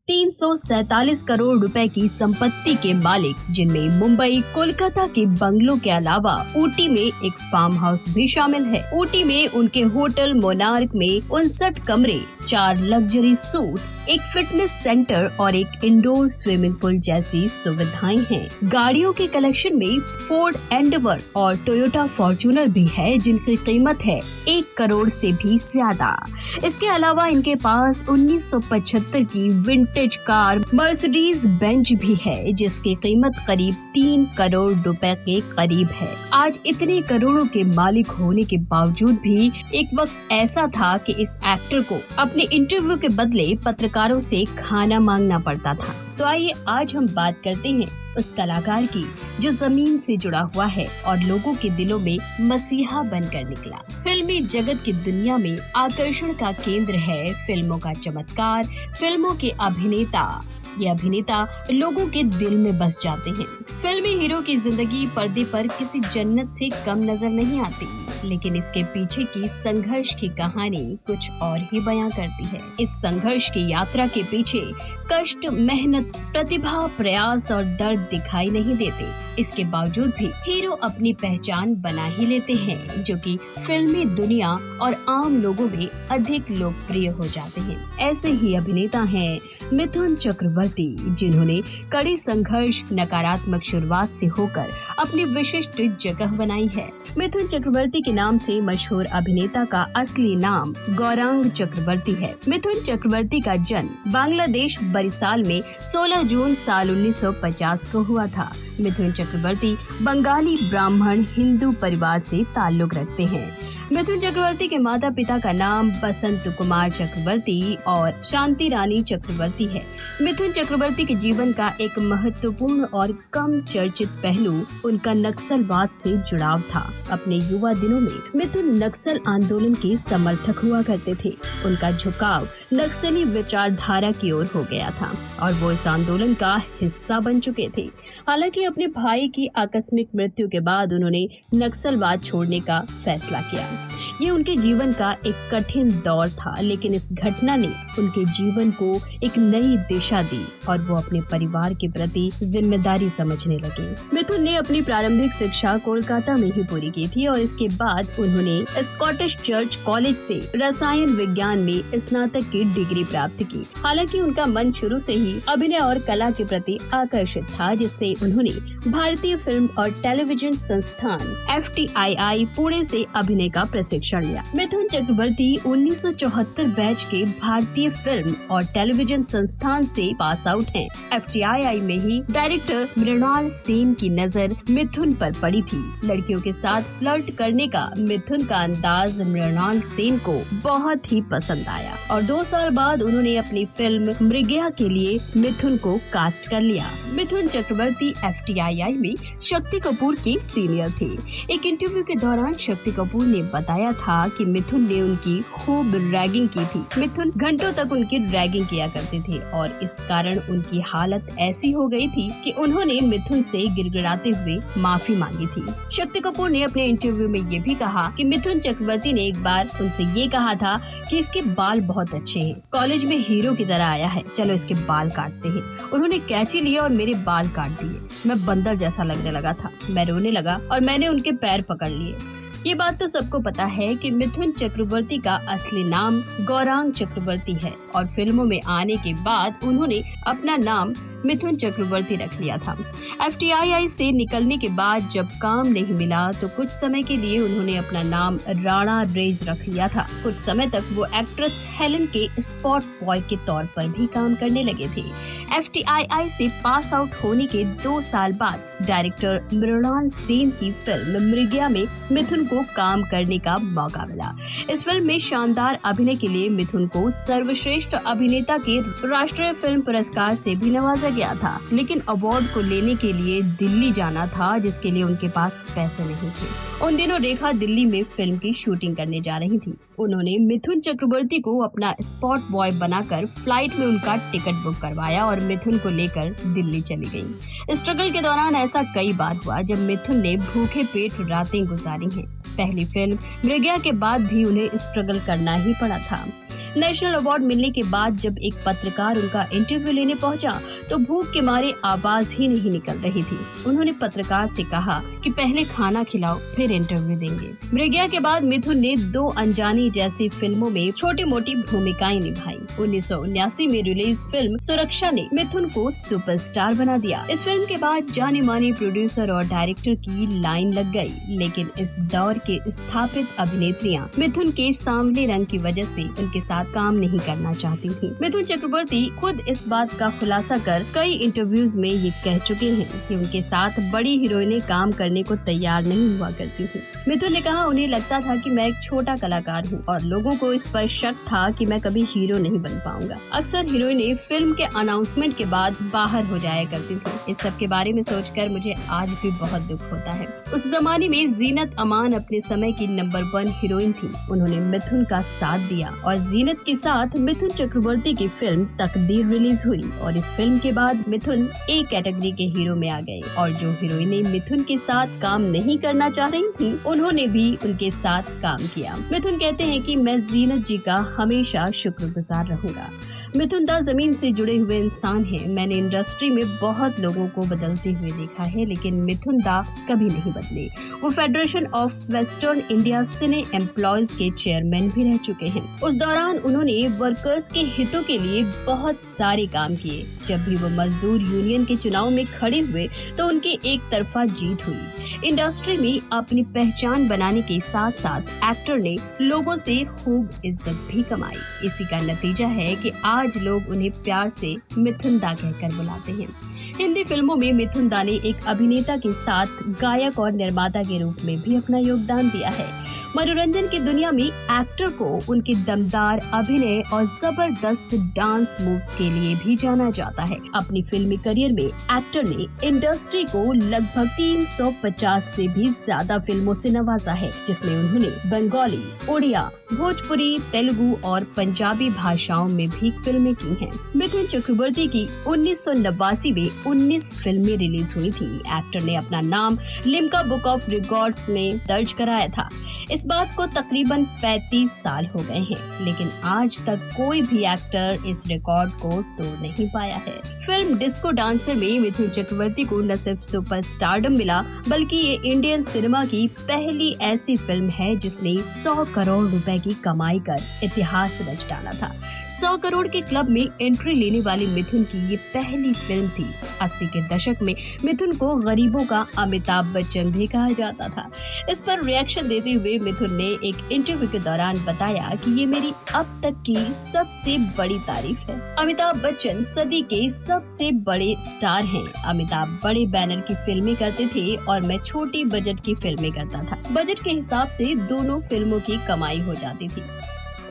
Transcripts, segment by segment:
347 करोड़ रुपए की संपत्ति के मालिक, जिनमें मुंबई, कोलकाता के बंगलों के अलावा ऊटी में एक फार्म हाउस भी शामिल है। ऊटी में उनके होटल मोनार्क में 59 कमरे, 4 लग्जरी सूट्स, एक फिटनेस सेंटर और एक इंडोर स्विमिंग पूल जैसी सुविधाएं हैं। गाड़ियों के कलेक्शन में फोर्ड एंडेवर और टोयोटा फॉर्च्यूनर भी है, जिनकी कीमत है 1 करोड़ से भी ज्यादा। इसके अलावा इनके पास 1975 की विंटेज कार मर्सिडीज बेंज भी है, जिसकी कीमत करीब 3 करोड़ रुपए के करीब है। आज इतने करोड़ों के मालिक होने के बावजूद भी एक वक्त ऐसा था कि इस एक्टर को अपने इंटरव्यू के बदले पत्रकारों से खाना मांगना पड़ता था। तो आइए आज हम बात करते हैं उस कलाकार की जो जमीन से जुड़ा हुआ है और लोगों के दिलों में मसीहा बनकर निकला। फिल्मी जगत की दुनिया में आकर्षण का केंद्र है फिल्मों का चमत्कार, फिल्मों के अभिनेता। ये अभिनेता लोगों के दिल में बस जाते हैं। फिल्मी हीरो की जिंदगी पर्दे पर किसी जन्नत से कम नजर नहीं आती, लेकिन इसके पीछे की संघर्ष की कहानी कुछ और ही बयां करती है। इस संघर्ष की यात्रा के पीछे कष्ट, मेहनत, प्रतिभा, प्रयास और दर्द दिखाई नहीं देते। इसके बावजूद भी हीरो अपनी पहचान बना ही लेते हैं, जो कि फिल्मी दुनिया और आम लोगों में अधिक लोकप्रिय हो जाते हैं। ऐसे ही अभिनेता हैं मिथुन चक्रवर्ती, जिन्होंने कड़ी संघर्ष, नकारात्मक शुरुआत से होकर अपनी विशिष्ट जगह बनाई है। मिथुन चक्रवर्ती के नाम से मशहूर अभिनेता का असली नाम गौरांग चक्रवर्ती है। मिथुन चक्रवर्ती का जन्म बांग्लादेश बरिसाल में 16 जून साल 1950 को हुआ था। मिथुन चक्रवर्ती बंगाली ब्राह्मण हिंदू परिवार से ताल्लुक रखते हैं। मिथुन चक्रवर्ती के माता पिता का नाम बसंत कुमार चक्रवर्ती और शांति रानी चक्रवर्ती है। मिथुन चक्रवर्ती के जीवन का एक महत्वपूर्ण और कम चर्चित पहलू उनका नक्सलवाद से जुड़ाव था। अपने युवा दिनों में मिथुन नक्सल आंदोलन के समर्थक हुआ करते थे। उनका झुकाव नक्सली विचारधारा की ओर हो गया था और वो इस आंदोलन का हिस्सा बन चुके थे। हालांकि अपने भाई की आकस्मिक मृत्यु के बाद उन्होंने नक्सलवाद छोड़ने का फैसला किया। ये उनके जीवन का एक कठिन दौर था, लेकिन इस घटना ने उनके जीवन को एक नई दिशा दी और वो अपने परिवार के प्रति जिम्मेदारी समझने लगे। मिथुन ने अपनी प्रारंभिक शिक्षा कोलकाता में ही पूरी की थी और इसके बाद उन्होंने स्कॉटिश चर्च कॉलेज से रसायन विज्ञान में स्नातक की डिग्री प्राप्त की। हालांकि उनका मन शुरू से ही अभिनय और कला के प्रति आकर्षित था, जिससे उन्होंने भारतीय फिल्म और टेलीविजन संस्थान FTII पुणे से अभिनय का प्रशिक्षण लिया। मिथुन चक्रवर्ती 1974 बैच के भारतीय फिल्म और टेलीविजन संस्थान से पास आउट हैं। FTII में ही डायरेक्टर मृणाल सेन की नजर मिथुन पर पड़ी थी। लड़कियों के साथ फ्लर्ट करने का मिथुन का अंदाज मृणाल सेन को बहुत ही पसंद आया और 2 साल बाद उन्होंने अपनी फिल्म मृगया के लिए मिथुन को कास्ट कर लिया। मिथुन चक्रवर्ती FTII में शक्ति कपूर के सीनियर थे। एक इंटरव्यू के दौरान शक्ति कपूर ने बताया था कि मिथुन ने उनकी खूब रैगिंग की थी। मिथुन घंटों तक उनकी रैगिंग किया करते थे और इस कारण उनकी हालत ऐसी हो गई थी कि उन्होंने मिथुन से गिड़गिड़ाते हुए माफी मांगी थी। शक्ति कपूर ने अपने इंटरव्यू में ये भी कहा कि मिथुन चक्रवर्ती ने एक बार उनसे ये कहा था कि इसके बाल बहुत अच्छे हैं, कॉलेज में हीरो की तरह आया है, चलो इसके बाल काटते हैं। उन्होंने कैंची लिया और मेरे बाल काट दिए। मैं बंदर जैसा लगने लगा था, मैं रोने लगा और मैंने उनके पैर पकड़ लिए। ये बात तो सबको पता है कि मिथुन चक्रवर्ती का असली नाम गौरांग चक्रवर्ती है और फिल्मों में आने के बाद उन्होंने अपना नाम मिथुन चक्रवर्ती रख लिया था। FTII से निकलने के बाद जब काम नहीं मिला तो कुछ समय के लिए उन्होंने अपना नाम राणा रेज रख लिया था। कुछ समय तक वो एक्ट्रेस हेलन के स्पॉट बॉय के तौर पर भी काम करने लगे थे। FTII से पास आउट होने के 2 साल बाद डायरेक्टर मृणाल सेन की फिल्म मृगया में मिथुन को काम करने का मौका मिला। इस फिल्म में शानदार अभिनय के लिए मिथुन को सर्वश्रेष्ठ अभिनेता के राष्ट्रीय फिल्म पुरस्कार से भी नवाजा गया था, लेकिन अवार्ड को लेने के लिए दिल्ली जाना था, जिसके लिए उनके पास पैसे नहीं थे। उन दिनों रेखा दिल्ली में फिल्म की शूटिंग करने जा रही थी। उन्होंने मिथुन चक्रवर्ती को अपना स्पॉट बॉय बनाकर फ्लाइट में उनका टिकट बुक करवाया और मिथुन को लेकर दिल्ली चली गयी। स्ट्रगल के दौरान ऐसा कई बार हुआ जब मिथुन ने भूखे पेट रातें गुजारी हैं। पहली फिल्म मृगया के बाद भी उन्हें स्ट्रगल करना ही पड़ा था। नेशनल अवार्ड मिलने के बाद जब एक पत्रकार उनका इंटरव्यू लेने पहुंचा तो भूख के मारे आवाज ही नहीं निकल रही थी। उन्होंने पत्रकार से कहा कि पहले खाना खिलाओ फिर इंटरव्यू देंगे। मृगया के बाद मिथुन ने 2 अनजानी जैसी फिल्मों में छोटी मोटी भूमिकाएं निभाई। 1979 में रिलीज फिल्म सुरक्षा ने मिथुन को सुपरस्टार बना दिया। इस फिल्म के बाद जाने माने प्रोड्यूसर और डायरेक्टर की लाइन लग गई, लेकिन इस दौर के स्थापित अभिनेत्रियां मिथुन के सांवले रंग की वजह से उनके साथ काम नहीं करना चाहती थी। मिथुन चक्रवर्ती खुद इस बात का खुलासा कर कई इंटरव्यूज में ये कह चुके हैं कि उनके साथ बड़ी हीरोइनें काम करने को तैयार नहीं हुआ करती थी। मिथुन ने कहा, उन्हें लगता था कि मैं एक छोटा कलाकार हूँ और लोगों को इस पर शक था कि मैं कभी हीरो नहीं बन पाऊंगा। अक्सर हीरोइनें फिल्म के अनाउंसमेंट के बाद बाहर हो जाया करती थी। इस सब के बारे में सोचकर मुझे आज भी बहुत दुख होता है। उस जमाने में जीनत अमान अपने समय की नंबर 1 हीरोइन थी। उन्होंने मिथुन का साथ दिया और जीनत के साथ मिथुन चक्रवर्ती की फिल्म तकदीर रिलीज हुई और इस फिल्म के बाद मिथुन ए कैटेगरी के हीरो में आ गए और जो हीरोइनें मिथुन के साथ काम नहीं करना चाह रही थी उन्होंने भी उनके साथ काम किया। मिथुन कहते हैं कि मैं जीनत जी का हमेशा शुक्रगुजार रहूंगा। मिथुन दा जमीन से जुड़े हुए इंसान हैं। मैंने इंडस्ट्री में बहुत लोगों को बदलते हुए देखा है, लेकिन मिथुन दा कभी नहीं बदले। वो federation of western India cine employees के चेयरमैन भी रह चुके हैं। उस दौरान उन्होंने वर्कर्स के हितों के लिए बहुत सारे काम किए। जब भी वो मजदूर यूनियन के चुनाव में खड़े हुए तो उनकी एक तरफा जीत हुई। इंडस्ट्री में अपनी पहचान बनाने के साथ साथ एक्टर ने लोगों से खूब इज्जत भी कमाई। इसी का नतीजा है कि आज लोग उन्हें प्यार से मिथुन दा कहकर बुलाते हैं। हिंदी फिल्मों में मिथुन दा ने एक अभिनेता के साथ गायक और निर्माता के रूप में भी अपना योगदान दिया है। मनोरंजन की दुनिया में एक्टर को उनके दमदार अभिनय और जबरदस्त डांस मूव के लिए भी जाना जाता है। अपनी फिल्मी करियर में एक्टर ने इंडस्ट्री को लगभग 350 से भी ज्यादा फिल्मों से नवाजा है, जिसमें उन्होंने बंगाली, उड़िया, भोजपुरी, तेलुगु और पंजाबी भाषाओं में भी फिल्में की हैं। मिथुन चक्रवर्ती की 1989 में 19 फिल्में रिलीज हुई थी। एक्टर ने अपना नाम लिम्का बुक ऑफ रिकॉर्ड्स में दर्ज कराया था। इस बात को तकरीबन 35 साल हो गए हैं, लेकिन आज तक कोई भी एक्टर इस रिकॉर्ड को तोड़ नहीं पाया है। फिल्म डिस्को डांसर में मिथुन चक्रवर्ती को न सिर्फ सुपरस्टारडम मिला, बल्कि ये इंडियन सिनेमा की पहली ऐसी फिल्म है जिसने 100 करोड़ रुपए की कमाई कर इतिहास रच डाला था। 100 करोड़ के क्लब में एंट्री लेने वाली मिथुन की ये पहली फिल्म थी। 80 के दशक में मिथुन को गरीबों का अमिताभ बच्चन भी कहा जाता था। इस पर रिएक्शन देते हुए मिथुन ने एक इंटरव्यू के दौरान बताया कि ये मेरी अब तक की सबसे बड़ी तारीफ है। अमिताभ बच्चन सदी के सबसे बड़े स्टार हैं। अमिताभ बड़े बैनर की फिल्में करते थे और मैं छोटी बजट की फिल्में करता था। बजट के हिसाब से दोनों फिल्मों की कमाई हो जाती थी।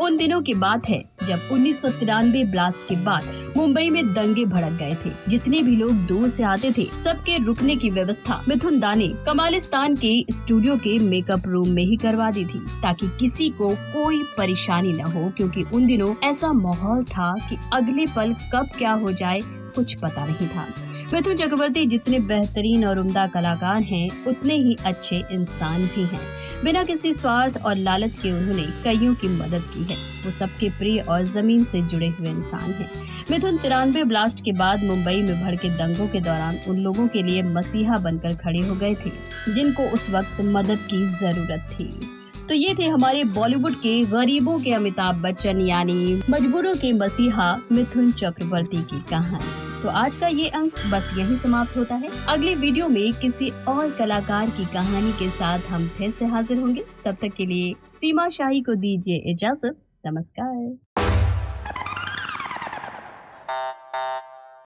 उन दिनों की बात है जब 1993 ब्लास्ट के बाद मुंबई में दंगे भड़क गए थे। जितने भी लोग दूर से आते थे सबके रुकने की व्यवस्था मिथुन दा ने कमालिस्तान के स्टूडियो के मेकअप रूम में ही करवा दी थी, ताकि किसी को कोई परेशानी न हो, क्योंकि उन दिनों ऐसा माहौल था कि अगले पल कब क्या हो जाए कुछ पता नहीं था। मिथुन चक्रवर्ती जितने बेहतरीन और उम्दा कलाकार हैं, उतने ही अच्छे इंसान भी हैं। बिना किसी स्वार्थ और लालच के उन्होंने कईयों की मदद की है। वो सबके प्रिय और जमीन से जुड़े हुए इंसान हैं। मिथुन 93 ब्लास्ट के बाद मुंबई में भड़के दंगों के दौरान उन लोगों के लिए मसीहा बनकर खड़े हो गए थे जिनको उस वक्त मदद की जरूरत थी। तो ये थे हमारे बॉलीवुड के गरीबों के अमिताभ बच्चन यानी मजबूरों के मसीहा मिथुन चक्रवर्ती की कहानी। तो आज का ये अंक बस यही समाप्त होता है। अगले वीडियो में किसी और कलाकार की कहानी के साथ हम फिर से हाजिर होंगे। तब तक के लिए सीमा शाही को दीजिए इजाजत। नमस्कार।